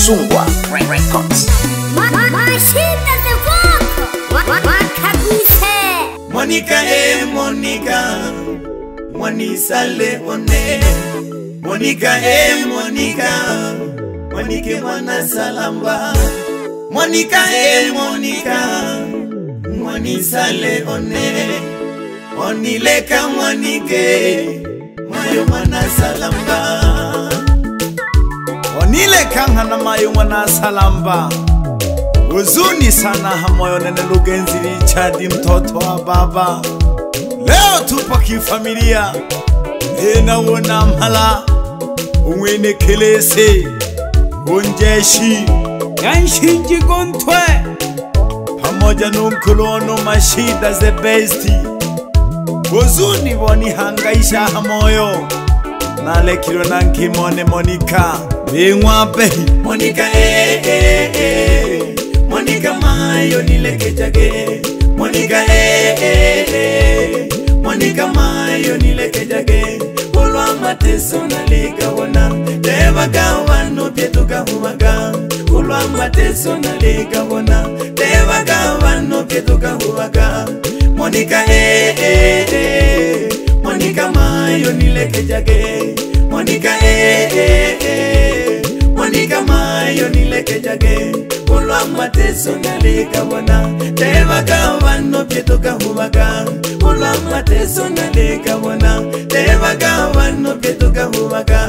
Sungwa Records. Monica, Monica, Monisa Leone. Monica, Monica, Monica Mwana Salamba. Monica, Monica, Monisa Leone. Onileka Monike, Mayo Mwana Salamba. Onileka hana Mayo Mwana Salamba. Huzuni sana hamoyo nene Lugenzi Richard mtoto wa baba. Leo tupo kifamilia. Hena wona mhala umwene kelese unjeshi yanshinji gontwe pamoja nunkolono Mashida the best. Huzuni woni hangaisha hamoyo nale kilo nankimone Monica bingwape Monica Monica Mayo nilekejage. Monica Monica Mayo nilekejage. Ulwa mateso nalega wana Devaga wano pietuga huwaga. Ulwa mateso nalega wana Devaga wano pietuga huwaga. Monica Monica Mayo nilekejage. Monica Monica Mayo nilekejage. Ulwa mateso nalega wana Devaga wano pietuga huwaga. Ulwa mateso nalega wana Devaga wano pietuga huwaga.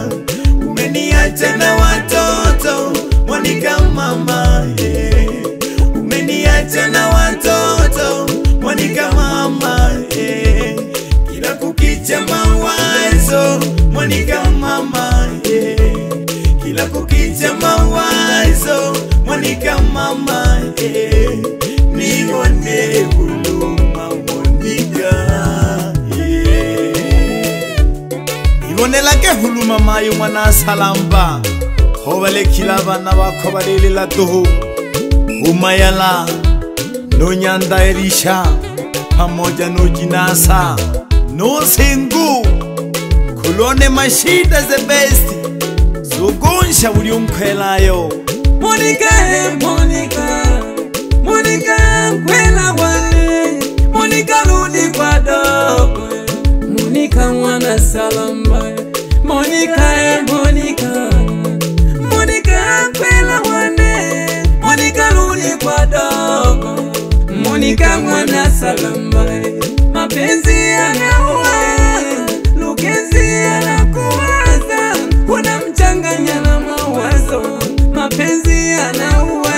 Umeniacha na watoto Monica mama yeah. Umeniacha na watoto Monica mama yeah. Kila kukicha mawazo Monica mama yeah. Kila kukicha mawazo Monica mama yeah. Nione huluma Monica yeah. Ibone lake huluma Mayo Mwana Salamba. Hobale kilabana bako balilila tuhu umayala no nyanda erisha pamoja no jinasa no sengu kulone Mashida the best sugonsha uri umkwelayo. Monica Monica Monica kwela wane Monica rudi kwa dogo. Monica Mwana Salamba. Monica Monica Monica kwela wane Monica rudi kwa dogo. Monica Mwana Salamba. Mapenzi yanaua Lugenzi yanakuwaza. Unamchanganya na mawazo. Mapenzi yanaua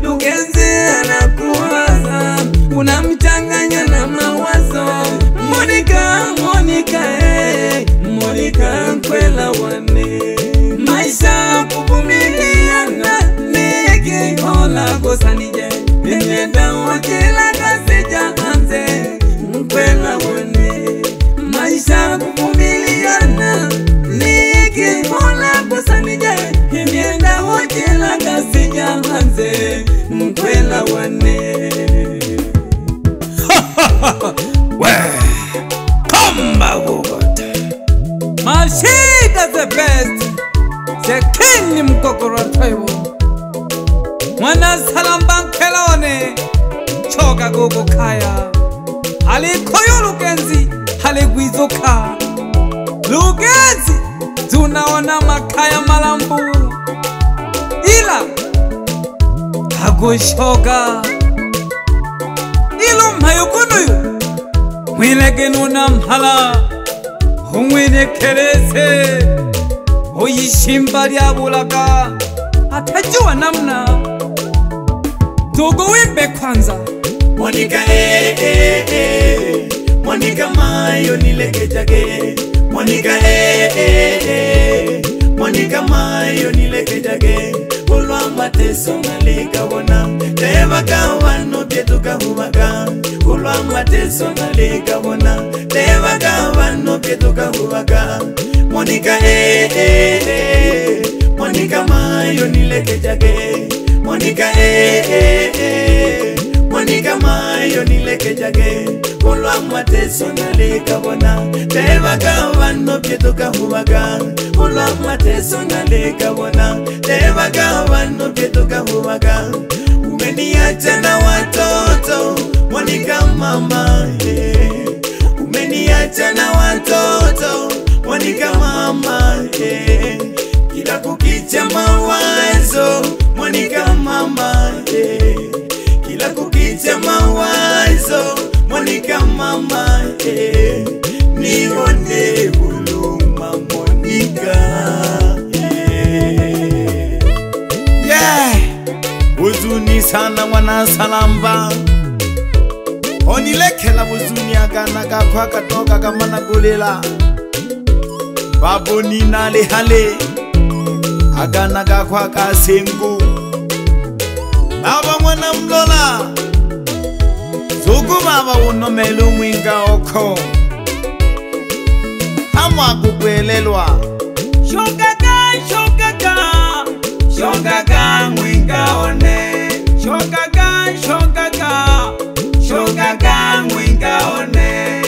Lugenzi yanakuwaza. Unamchanganya na mawazo. Monica Monica Monica kwela wane maisha kuvumiliana niki hola gosanije Nenda wakila kasija anze kwela wane maisha kuvumiliana niki hola gosanije Nenda wakila kasija anze kwela wane. Komba wote Mashida the best. The king mkokoro taiwo Mwana Salamba kelone choka gogo kaya. Hali koyo Lugenzi hali gwizoka. Lugenzi tunaona makaya malambu ila agoshoga ilo mayukunuyu mwilege nuna mhala umwine kelese oyishimba lyabulaga atajua namna dogo wimbe kwanza. Monica Monica Mayo nilekejage. Monica Monica Mayo nilekejage. Ulwa mateso nalega wana Devaga wano pietuga huwaga. Ulwa mateso nalega wana Devaga wano pietuga huwaga. Monica Monica Mayo nilekejage. Monica Monica Mayo nilekejage. kulwa mateso naleka bona tebaga bano byetuka hubaga kulwa mateso naleka bona tebaga bano byetuka hubaga umeniacha na watoto Monica mama umeniacha na watoto Monica mama kila kukicha mawazo Monica mama kila kukicha mawazo Monica mama nione huluma Monica huzuni sana mwana Salamba onilekela huzuni agana kakwa katoka kama nagulela babo nina lehale agana kakwa kasengu baba mwana mlola zugu baba unomelu mwinga oko hamwa kukwelelwa shogaga shogaga shogaga mwinga one shogaga shogaga shogaga mwinga one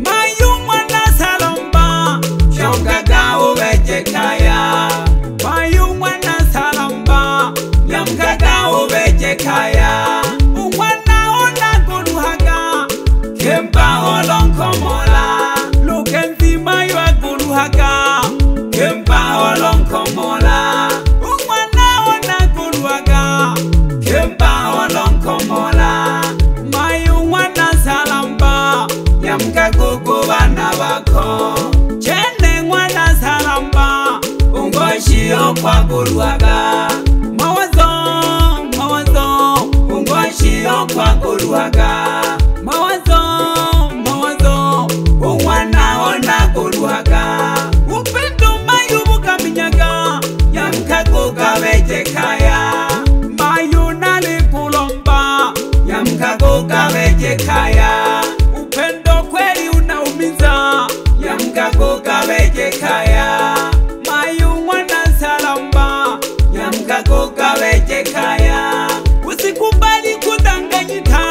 mayu mwana Salamba shogaga ubejekaya mayu mwana Salamba yamgaga ubejekaya umwana ona guluhaga kemba olonkomola lukenzi mayu aguluhaga kemba olonkomola umwana ona guluhaga kemba olonkomola mayu mwana Salamba yamgagugu bana bako chene mwana Salamba ungoshio kwa guluhaga mawazo mawazo ungoshio kwa guluhaga mawazo mawazo umwana ona guluhaga upendo mayu bukaminyaga yamkaguga bejekaya mayu nali kulomba yamkaguga bejekaya upendo kweli unaumiza yamkaguga bejekaya mayu mwana Salamba yamkaguga bejekaya usikubali kudanganyika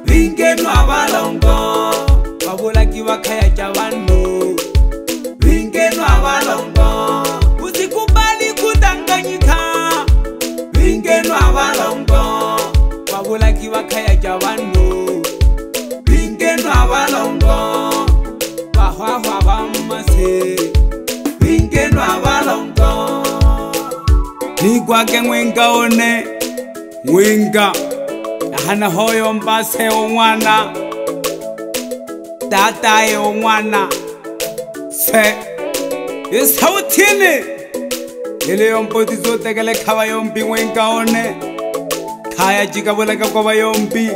vingenwa balongo babulaki bakaya jabanu vingenwa balongo usikubali kudanganyika vingenwa balongo babulaki bakaya jabanu vingenwa balongo bahwahwa bamase vingenwa balongo nikwake mwenga one mwenga hana hoyo mbase omwana tata omwana se isautini ile yompoti zote kale khawa yombi mwenga one khaya jikaboleka kwa yombi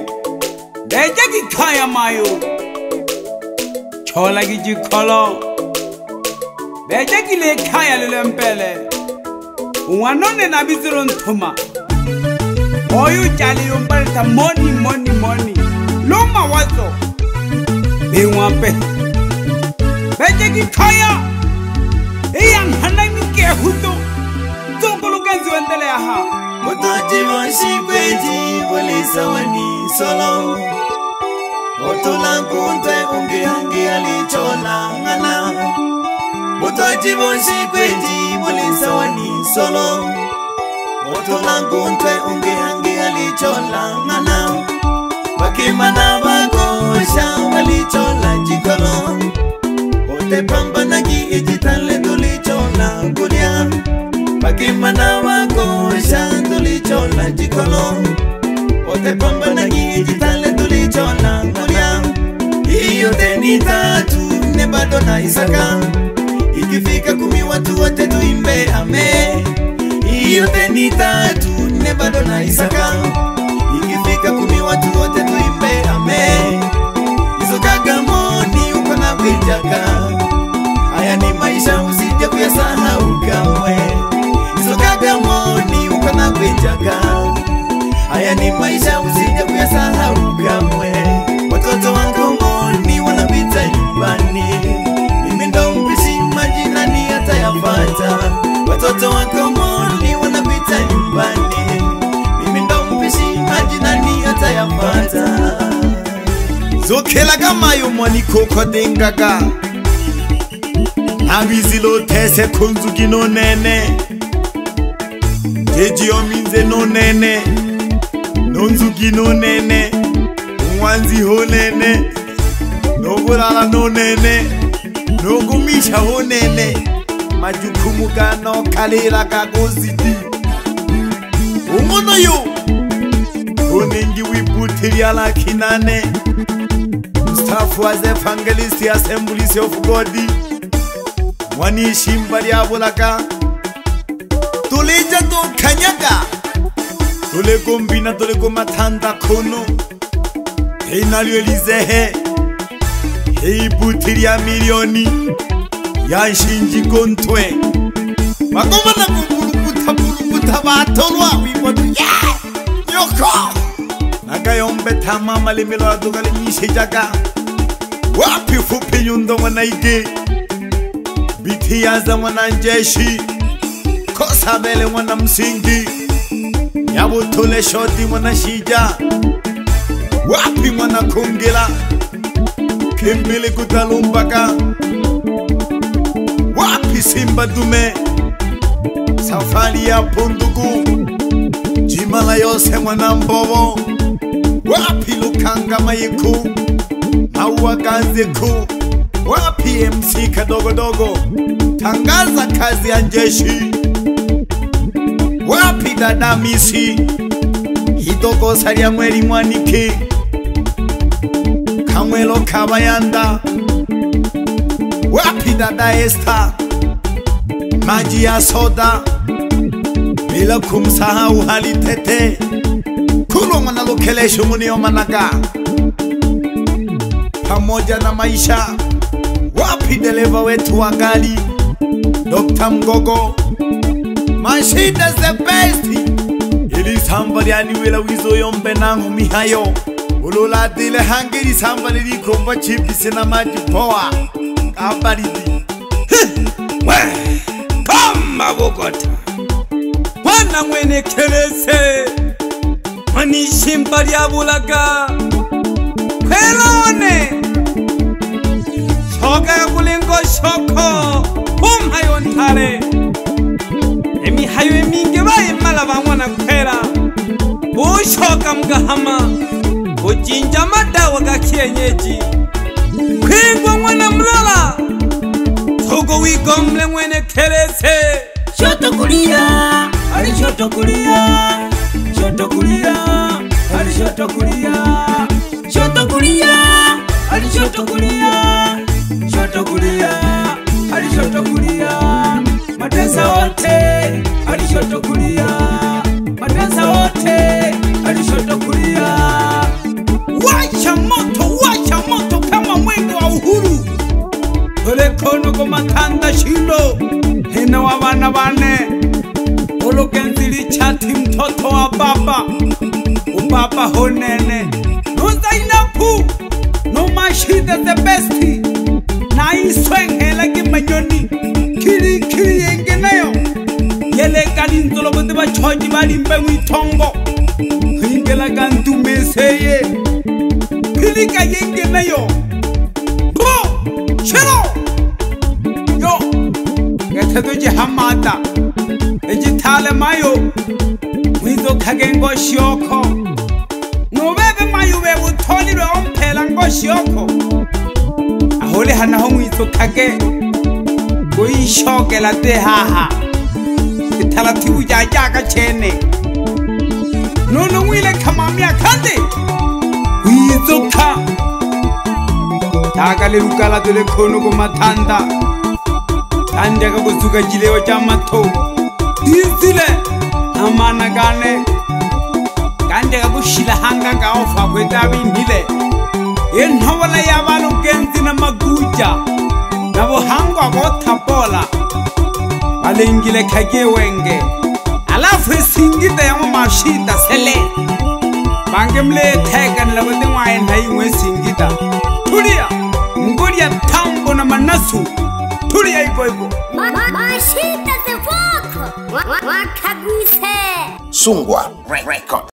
deje ki khaya mayo chola ki jikholo deje ki le khaya le mpele wanone na biziro nthuma oyu jali yombalta money loma wazo biwampe beje ki khaya eyang hanami ke huto zongolo kanzi wendele aha Motoji moshi kweji polisa wani solo Otola kunte unge hangi alichola ngana Motoji moshi kweji polisa wani solo Otola kunte unge hangi alichola ngana Wakimana wakosha walichola jikolo Ote pambana ki ejitale tulichola gulia Wakimana wakosha tulichola jikolo Ote pambana ki ejitale tulichola gulia Iyo teni tatu nebado na Isaka Ikifika 10 watu wote tuimbe ame Iyo teni tatu nebado na Isaka Ikifika 10 watu wote tuimbe ame Izo kagamoni uko na kwijaka Haya ni maisha usije kuyasahau kamwe Izo kagamoni uko na kwijaka Haya ni maisha usije kuyasahau kamwe Watoto wangu moni wanapita nyumbani Mimi ndo mpishi majirani atayapata Watoto wangu moni wanapita nyumbani Mimi ndo mpishi majirani atayapata Zokela Kamayo moni koko dengaga Nabizilo tese kunzuki no nene Jeji ominze no nene Nonzuki no nene Mwanzi ho nene Nogurala no nene Nogumisha ho nene Majukumu gano kalira kagozidi Umono yo Onengi wiputiri ala kinane Mustafa was evangelist Assemblies of God Mwani shimbali abulaka Tuleja to kanyaga Tule kombina tule komatanda kono Heinalio lizehe Hei putiri ya milioni Ya shinji kontwe Magomana kupulukuta batolwa Wipotu Yoko Nakayombe tamama limilo adukali nishijaga Wapi fupi yundo mwanaige Biti yaza mwananjeshi Kosa bele mwana msingi Nyabu tule shoti mwana shija Wapi mwana kungila Kimbili kutalumbaka Wapi simba dume Safari ya punduku Jimala yose mwana mbobo Wapi lukanga mayiku Maua ganziku Wapi MC kadogo dogo Tangaza kazi ya njeshi Wapi dada misi Hidoko saria mweri mwaniki Kamwelo kabayanda Wapi dada Esther Maji ya soda Bila kumsahau hali tete Kulo mwana lokelesho munio managa Pamoja na maisha Wapi dereva wetu wa gari Dr. Mgogo Mashida the best Ili sambali aniwela wizo yombe nangu mihayo Ulula dile hangiri sambali likomba chipisi na maji poa Kabaridi Kama Bogota Wana mwene kelese Mani shimbali abulaga Kwelone Shoka ya kulingo shoko Hayo ntare Emi hayo eminge bae malaba mwana kwera Ushoka mgahama Ujinja madawa ga kienyeji Kwingwa mwana mlala Togo wigomle mwene kelese Shoto kulia, ali shoto kulia Shoto kulia, ali shoto kulia Shoto kulia, ali shoto kulia Shoto kulia, ali shoto kulia Matenza wote, ali shoto kulia Matenza wote, ali shoto kulia Wacha moto kama mwenge wa uhuru Tole kono kumatanda shilo Hina wa wana wane Olo genzili chati mtoto wa baba Ubaba honene Nuza inapu No mashida the besti Na isweng hela kimanyoni Kiri yenge nayo Yele kalinzolo kote ba choji balimbe witongo Hingela gantu meseye Pilika yenge nayo Bro Shiro Yo Gata doji hamada Eji tale mayo Mwizo kagengo shioko Nubebe mayo webu toli we ompela ngo shioko Ahole hana ho mwizo kage Koi shoke la te haha Itala tibu jajaga chene Nono mwile kamamia kande Mwizo ka Takale lukala tole kono ko matanda Tande ka kusuka jilewa chamato Dizile Amana gane Kande ka kushila hanga ka ofa kweta binile Enhawala ya wano genzi na maguja Nabo hangwa gota bola Balingile kage wenge Alafu singita ya mashita sele Bangemle tegan la wate wae na ingwe singita Tulia Nguria tambo na manasu Tulia ipo Mashita se foko Wakaguse Sungwa Record.